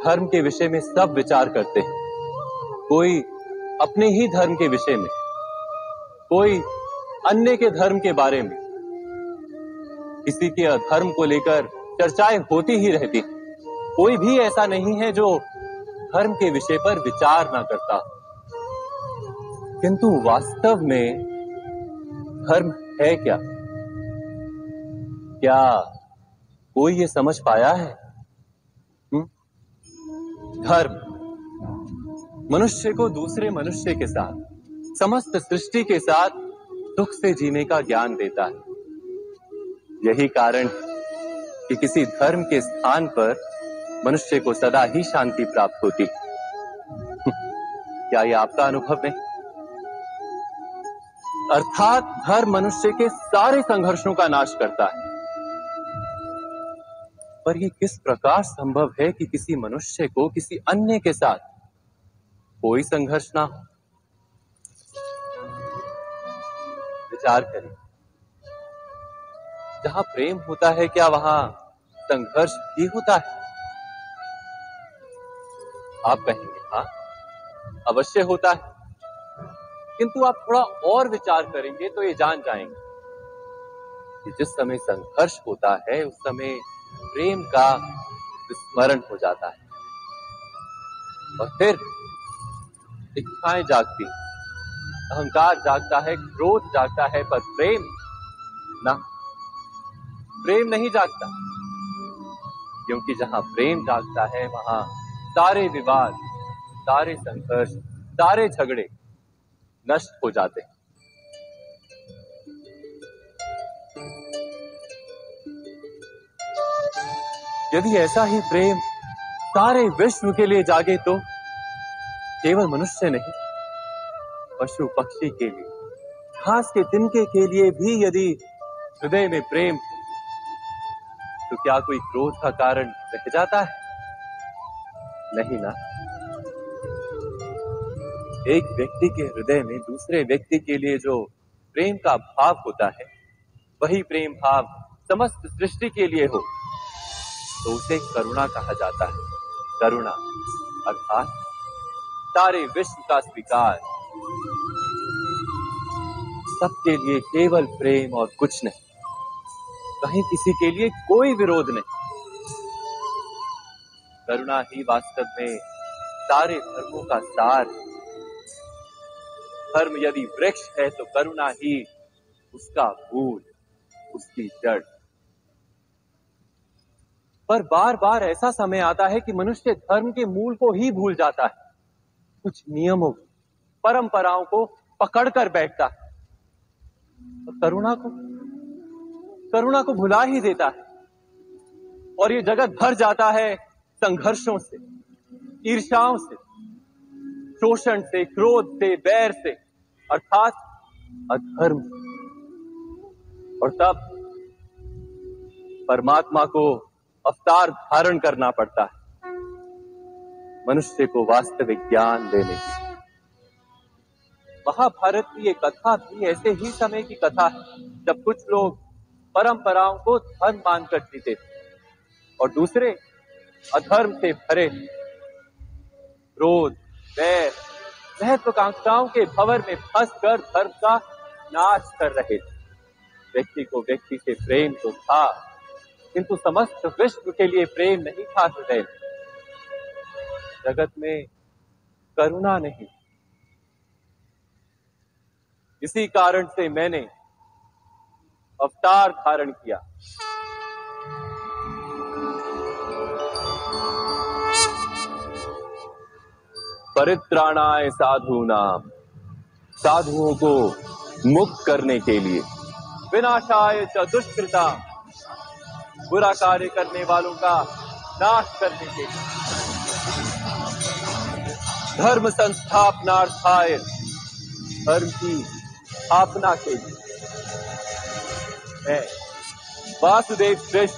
धर्म के विषय में सब विचार करते हैं, कोई अपने ही धर्म के विषय में, कोई अन्य के धर्म के बारे में। किसी के अधर्म को लेकर चर्चाएं होती ही रहती। कोई भी ऐसा नहीं है जो धर्म के विषय पर विचार ना करता। किंतु वास्तव में धर्म है क्या? क्या कोई ये समझ पाया है? धर्म मनुष्य को दूसरे मनुष्य के साथ, समस्त सृष्टि के साथ सुख से जीने का ज्ञान देता है। यही कारण कि किसी धर्म के स्थान पर मनुष्य को सदा ही शांति प्राप्त होती। क्या यह आपका अनुभव नहीं? अर्थात धर्म मनुष्य के सारे संघर्षों का नाश करता है। पर यह किस प्रकार संभव है कि किसी मनुष्य को किसी अन्य के साथ कोई संघर्ष ना हो? विचार करें, जहां प्रेम होता है क्या वहां संघर्ष भी होता है? आप कहेंगे हाँ, अवश्य होता है। किंतु आप थोड़ा और विचार करेंगे तो ये जान जाएंगे कि जिस समय संघर्ष होता है उस समय प्रेम का विस्मरण हो जाता है और फिर इच्छाएं जागती, अहंकार जागता है, क्रोध जागता है, पर प्रेम नहीं जागता। क्योंकि जहां प्रेम जागता है वहां सारे विवाद, सारे संघर्ष, सारे झगड़े नष्ट हो जाते हैं। यदि ऐसा ही प्रेम सारे विश्व के लिए जागे तो केवल मनुष्य नहीं, पशु पक्षी के लिए, घास के तिनके के लिए भी यदि हृदय में प्रेम तो क्या कोई क्रोध का कारण रह जाता है? नहीं ना। एक व्यक्ति के हृदय में दूसरे व्यक्ति के लिए जो प्रेम का भाव होता है, वही प्रेम भाव समस्त सृष्टि के लिए हो तो उसे करुणा कहा जाता है। करुणा अर्थात सारे विश्व का स्वीकार, सबके लिए केवल प्रेम और कुछ नहीं, कहीं किसी के लिए कोई विरोध नहीं। करुणा ही वास्तव में सारे धर्मों का सार है। धर्म यदि वृक्ष है तो करुणा ही उसका मूल, उसकी जड़। पर बार बार ऐसा समय आता है कि मनुष्य धर्म के मूल को ही भूल जाता है, कुछ नियमों, परंपराओं को पकड़कर बैठता है और करुणा को भुला ही देता है। और ये जगत भर जाता है संघर्षों से, ईर्ष्याओं से, शोषण से, क्रोध से, बैर से, अर्थात अधर्म। और तब परमात्मा को अवतार धारण करना पड़ता है मनुष्य को वास्तविक ज्ञान देने की। महाभारत की ये कथा भी ऐसे ही समय की कथा है जब कुछ लोग परंपराओं को धर्म मानकर जीते थे और दूसरे अधर्म से भरे, क्रोध, बैर, महत्वाकांक्षाओं के भंवर में फंसकर धर्म का नाश कर रहे थे। व्यक्ति को व्यक्ति से प्रेम तो था, किंतु समस्त विश्व के लिए प्रेम नहीं था हृदय में। जगत में करुणा नहीं। इसी कारण से मैंने अवतार धारण किया। परित्राणाय साधूनाम, साधुओं को मुक्त करने के लिए, विनाशाय च दुष्कृताम, बुरा कार्य करने वालों का नाश करने के लिए, धर्म संस्थापनार्थाय, धर्म की स्थापना के लिए मैं वासुदेव श्रेष्ठ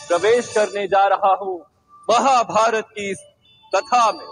प्रवेश करने जा रहा हूं महाभारत की इस कथा में।